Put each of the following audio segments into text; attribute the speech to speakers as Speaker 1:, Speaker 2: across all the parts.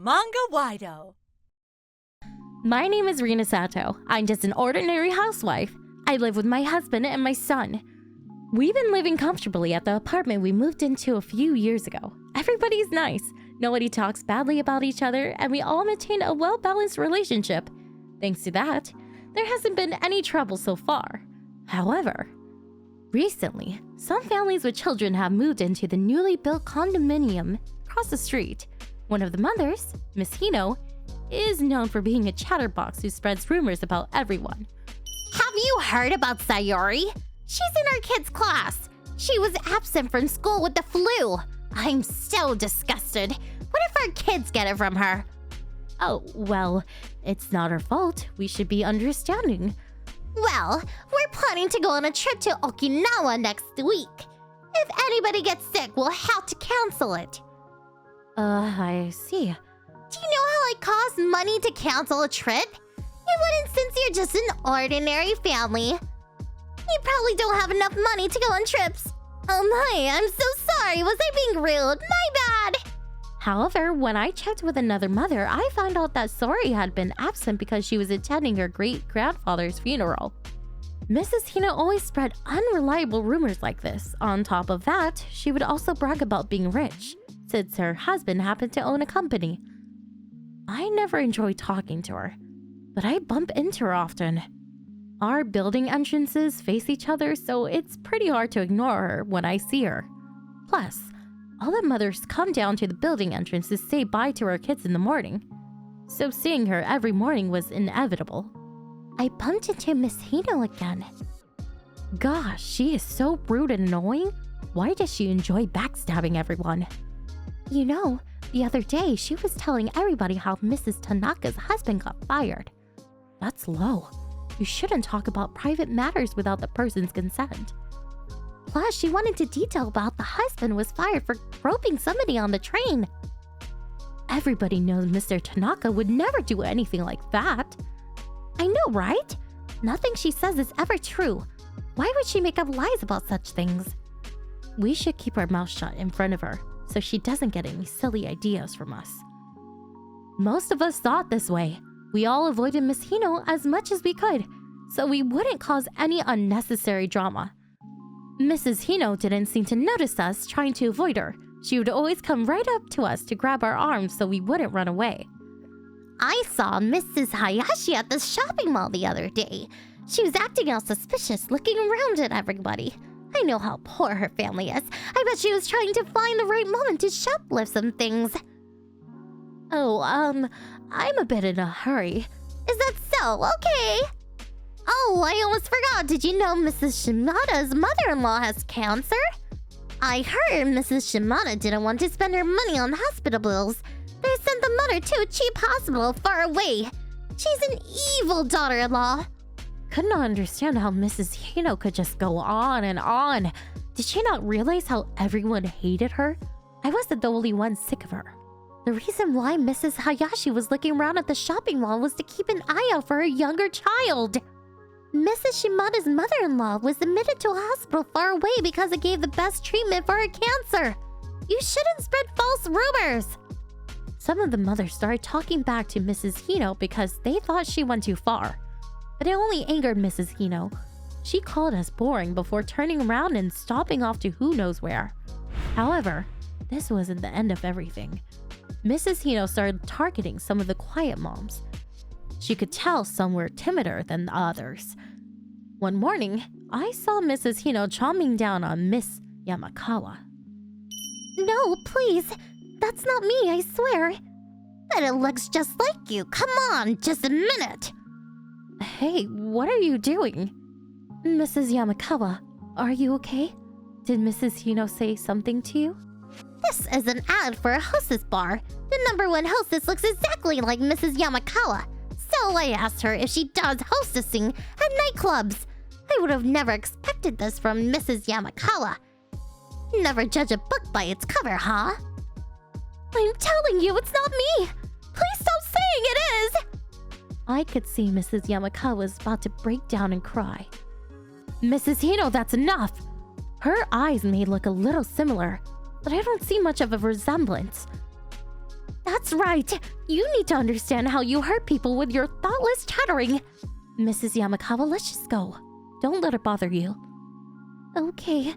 Speaker 1: Manga-Waido.
Speaker 2: My name is Rina Sato. I'm just an ordinary housewife. I live with my husband and my son. We've been living comfortably at the apartment we moved into a few years ago. Everybody's nice. Nobody talks badly about each other, and we all maintain a well-balanced relationship. Thanks to that, there hasn't been any trouble so far. However, recently, some families with children have moved into the newly built condominium across the street. One of the mothers, Miss Hino, is known for being a chatterbox who spreads rumors about everyone.
Speaker 3: Have you heard about Sayori? She's in our kids' class. She was absent from school with the flu. I'm so disgusted. What if our kids get it from her?
Speaker 2: Oh, well, it's not her fault. We should be understanding.
Speaker 3: Well, we're planning to go on a trip to Okinawa next week. If anybody gets sick, we'll have to cancel it.
Speaker 2: I see.
Speaker 3: Do you know how it costs money to cancel a trip? It wouldn't since you're just an ordinary family. You probably don't have enough money to go on trips. Oh my, I'm so sorry. Was I being rude? My bad.
Speaker 2: However, when I checked with another mother, I found out that Sori had been absent because she was attending her great-grandfather's funeral. Mrs. Hino always spread unreliable rumors like this. On top of that, she would also brag about being rich, since her husband happened to own a company. I never enjoyed talking to her, but I bump into her often. Our building entrances face each other, so it's pretty hard to ignore her when I see her. Plus, all the mothers come down to the building entrance to say bye to our kids in the morning, so seeing her every morning was inevitable. I bumped into Miss Hino again. Gosh, she is so rude and annoying. Why does she enjoy backstabbing everyone? You know, the other day she was telling everybody how Mrs. Tanaka's husband got fired. That's low. You shouldn't talk about private matters without the person's consent. Plus, she wanted to detail about the husband was fired for groping somebody on the train. Everybody knows Mr. Tanaka would never do anything like that. I know, right? Nothing she says is ever true. Why would she make up lies about such things? We should keep our mouth shut in front of her, so she doesn't get any silly ideas from us. Most of us thought this way. We all avoided Miss Hino as much as we could, so we wouldn't cause any unnecessary drama. Mrs. Hino didn't seem to notice us trying to avoid her. She would always come right up to us to grab our arms so we wouldn't run away.
Speaker 3: I saw Mrs. Hayashi at the shopping mall the other day. She was acting all suspicious, looking around at everybody. I know how poor her family is. I bet she was trying to find the right moment to shoplift some things.
Speaker 2: Oh, I'm a bit in a hurry.
Speaker 3: Is that so? Okay. Oh, I almost forgot. Did you know Mrs. Shimada's mother-in-law has cancer? I heard Mrs. Shimada didn't want to spend her money on hospital bills. They sent the mother to a cheap hospital far away. She's an evil daughter-in-law.
Speaker 2: Could not understand how Mrs. Hino could just go on and on. Did she not realize how everyone hated her? I wasn't the only one sick of her. The reason why Mrs. Hayashi was looking around at the shopping mall was to keep an eye out for her younger child.
Speaker 3: Mrs. Shimada's mother-in-law was admitted to a hospital far away because it gave the best treatment for her cancer. You shouldn't spread false rumors.
Speaker 2: Some of the mothers started talking back to Mrs. Hino because they thought she went too far. But it only angered Mrs. Hino. She called us boring before turning around and stomping off to who knows where. However, this wasn't the end of everything. Mrs. Hino started targeting some of the quiet moms. She could tell some were timider than the others. One morning, I saw Mrs. Hino chomping down on Miss Yamakawa.
Speaker 3: No, please. That's not me, I swear. But it looks just like you. Come on, just a minute.
Speaker 2: Hey, what are you doing? Mrs. Yamakawa, are you okay? Did Mrs. Hino say something to you?
Speaker 3: This is an ad for a hostess bar. The #1 hostess looks exactly like Mrs. Yamakawa. So I asked her if she does hostessing at nightclubs. I would have never expected this from Mrs. Yamakawa. Never judge a book by its cover, huh? I'm telling you, it's not me! Please stop saying it is!
Speaker 2: I could see Mrs. Yamakawa was about to break down and cry. Mrs. Hino, that's enough! Her eyes may look a little similar, but I don't see much of a resemblance. That's right. You need to understand how you hurt people with your thoughtless chattering. Mrs. Yamakawa, let's just go. Don't let it bother you. Okay.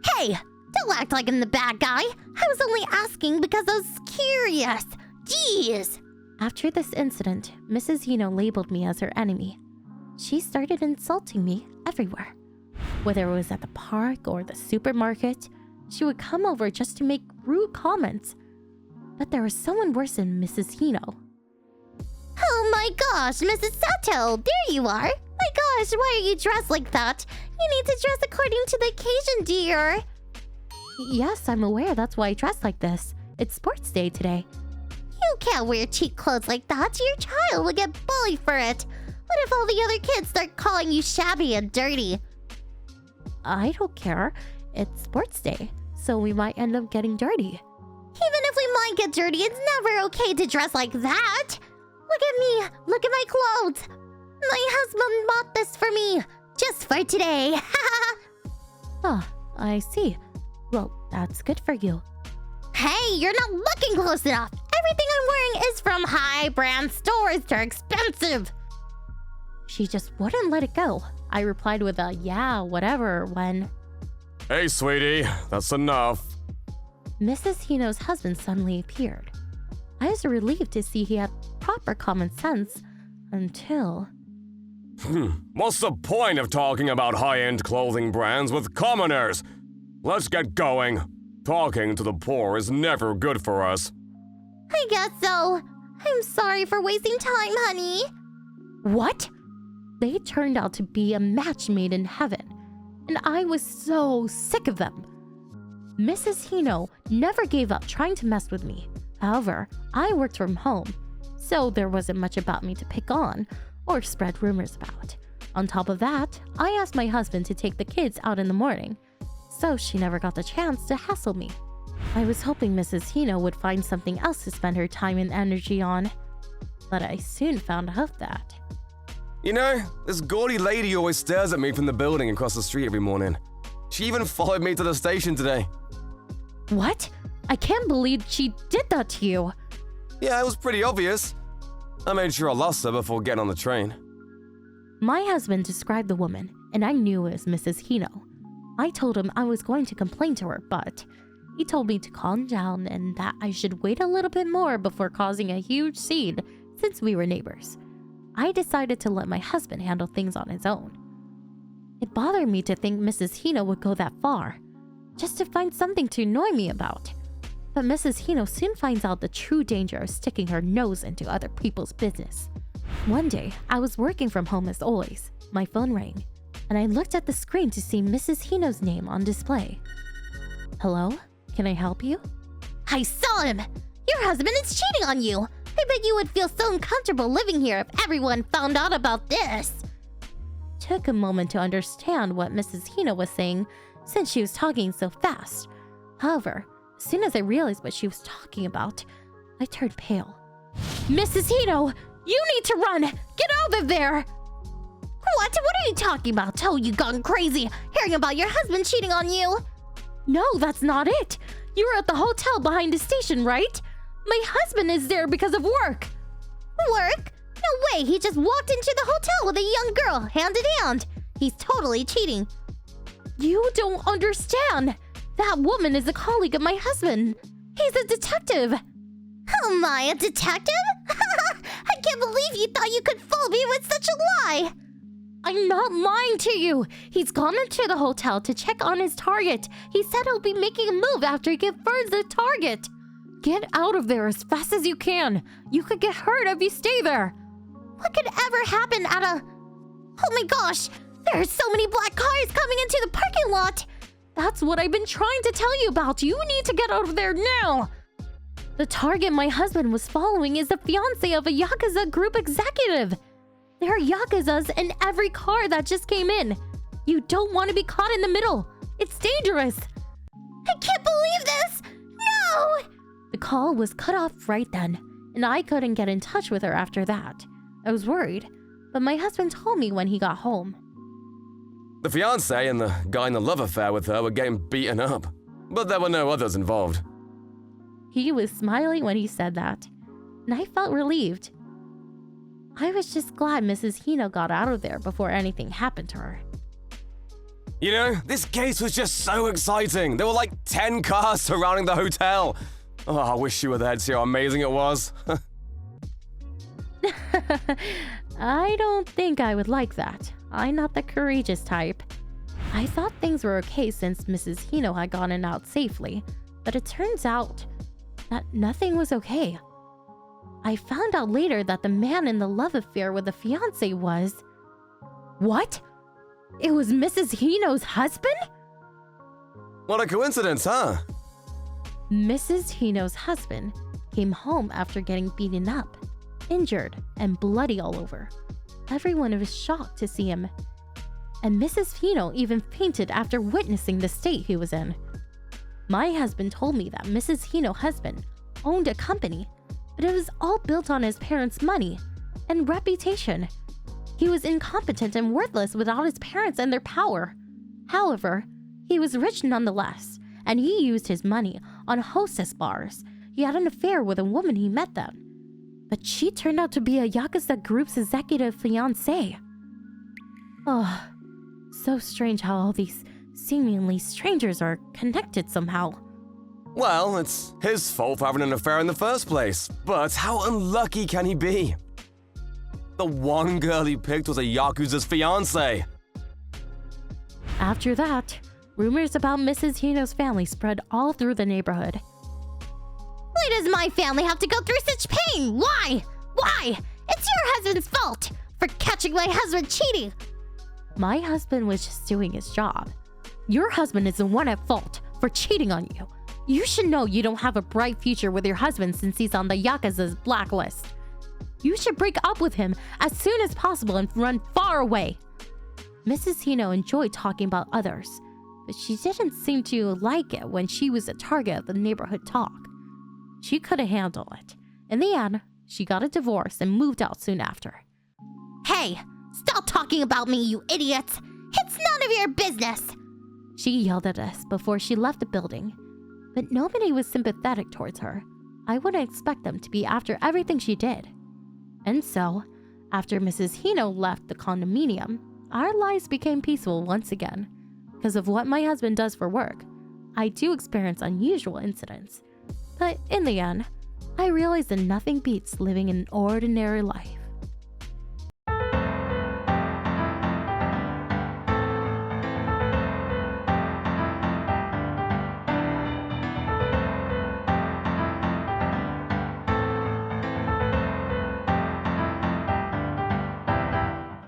Speaker 3: Hey! Don't act like I'm the bad guy. I was only asking because I was curious. Jeez!
Speaker 2: After this incident, Mrs. Hino labeled me as her enemy. She started insulting me everywhere. Whether it was at the park or the supermarket, she would come over just to make rude comments. But there was someone worse than Mrs. Hino.
Speaker 3: Oh my gosh, Mrs. Sato! There you are! My gosh, why are you dressed like that? You need to dress according to the occasion, dear.
Speaker 2: Yes, I'm aware that's why I dress like this. It's sports day today.
Speaker 3: You can't wear cheap clothes like that. Your child will get bullied for it. What if all the other kids start calling you shabby and dirty?
Speaker 2: I don't care. It's sports day, so we might end up getting dirty.
Speaker 3: Even if we might get dirty, it's never okay to dress like that. Look at me. Look at my clothes. My husband bought this for me. Just for today.
Speaker 2: Oh, I see. Well, that's good for you.
Speaker 3: Hey, you're not looking close enough. Everything I'm wearing is from high brand stores. They're expensive.
Speaker 2: She just wouldn't let it go. I replied with a yeah, whatever when...
Speaker 1: Hey, sweetie, that's enough.
Speaker 2: Mrs. Hino's husband suddenly appeared. I was relieved to see he had proper common sense until...
Speaker 1: What's the point of talking about high-end clothing brands with commoners? Let's get going. Talking to the poor is never good for us.
Speaker 3: I guess so. I'm sorry for wasting time, honey.
Speaker 2: What? They turned out to be a match made in heaven, and I was so sick of them. Mrs. Hino never gave up trying to mess with me. However, I worked from home, so there wasn't much about me to pick on or spread rumors about. On top of that, I asked my husband to take the kids out in the morning, so she never got the chance to hassle me. I was hoping Mrs. Hino would find something else to spend her time and energy on, but I soon found out that.
Speaker 1: You know, this gaudy lady always stares at me from the building across the street every morning. She even followed me to the station today.
Speaker 2: What? I can't believe she did that to you.
Speaker 1: Yeah, it was pretty obvious. I made sure I lost her before getting on the train.
Speaker 2: My husband described the woman, and I knew it was Mrs. Hino. I told him I was going to complain to her, but he told me to calm down and that I should wait a little bit more before causing a huge scene since we were neighbors. I decided to let my husband handle things on his own. It bothered me to think Mrs. Hino would go that far, just to find something to annoy me about. But Mrs. Hino soon finds out the true danger of sticking her nose into other people's business. One day, I was working from home as always. My phone rang, and I looked at the screen to see Mrs. Hino's name on display. Hello? Can I help you?
Speaker 3: I saw him. Your husband is cheating on you. I bet you would feel so uncomfortable living here if everyone found out about this.
Speaker 2: Took a moment to understand what Mrs. Hino was saying since she was talking so fast. However, as soon as I realized what she was talking about, I turned pale. Mrs. Hino, you need to run! Get out of there!
Speaker 3: What? What are you talking about? Oh, you gone crazy, hearing about your husband cheating on you.
Speaker 2: No, that's not it. You were at the hotel behind the station, right? My husband is there because of work.
Speaker 3: Work? No way, he just walked into the hotel with a young girl, hand in hand. He's totally cheating.
Speaker 2: You don't understand. That woman is a colleague of my husband. He's a detective.
Speaker 3: Oh my, a detective? I can't believe you thought you could fool me with such a lie.
Speaker 2: I'm not lying to you. He's gone into the hotel to check on his target. He said he'll be making a move after he confirms the target. Get out of there as fast as you can. You could get hurt if you stay there.
Speaker 3: What could ever happen at a... Oh my gosh, there are so many black cars coming into the parking lot.
Speaker 2: That's what I've been trying to tell you about. You need to get out of there now. The target my husband was following is the fiance of a Yakuza group executive. There are Yakuzas in every car that just came in. You don't want to be caught in the middle. It's dangerous.
Speaker 3: I can't believe this. No!
Speaker 2: The call was cut off right then, and I couldn't get in touch with her after that. I was worried, but my husband told me when he got home.
Speaker 1: The fiancé and the guy in the love affair with her were getting beaten up, but there were no others involved.
Speaker 2: He was smiling when he said that, and I felt relieved. I was just glad Mrs. Hino got out of there before anything happened to her.
Speaker 1: You know, this case was just so exciting. There were like 10 cars surrounding the hotel. Oh, I wish you were there to see how amazing it was.
Speaker 2: I don't think I would like that. I'm not the courageous type. I thought things were okay since Mrs. Hino had gotten out safely, but it turns out that nothing was okay. I found out later that the man in the love affair with the fiancé was... What? It was Mrs. Hino's husband?
Speaker 1: What a coincidence, huh?
Speaker 2: Mrs. Hino's husband came home after getting beaten up, injured, and bloody all over. Everyone was shocked to see him. And Mrs. Hino even fainted after witnessing the state he was in. My husband told me that Mrs. Hino's husband owned a company, but it was all built on his parents' money and reputation. He was incompetent and worthless without his parents and their power. However, he was rich nonetheless, and he used his money on hostess bars. He had an affair with a woman he met then, but she turned out to be a Yakuza group's executive fiancée. Oh, so strange how all these seemingly strangers are connected somehow.
Speaker 1: Well, it's his fault for having an affair in the first place, but how unlucky can he be? The one girl he picked was a Yakuza's fiancé.
Speaker 2: After that, rumors about Mrs. Hino's family spread all through the neighborhood.
Speaker 3: Why does my family have to go through such pain? Why? Why? It's your husband's fault for catching my husband cheating.
Speaker 2: My husband was just doing his job. Your husband is the one at fault for cheating on you. You should know you don't have a bright future with your husband since he's on the Yakuza's blacklist. You should break up with him as soon as possible and run far away. Mrs. Hino enjoyed talking about others, but she didn't seem to like it when she was the target of the neighborhood talk. She couldn't handle it. In the end, she got a divorce and moved out soon after.
Speaker 3: Hey, stop talking about me, you idiots! It's none of your business!
Speaker 2: She yelled at us before she left the building, but nobody was sympathetic towards her. I wouldn't expect them to be after everything she did. And so, after Mrs. Hino left the condominium, our lives became peaceful once again. Because of what my husband does for work, I do experience unusual incidents. But in the end, I realized that nothing beats living an ordinary life.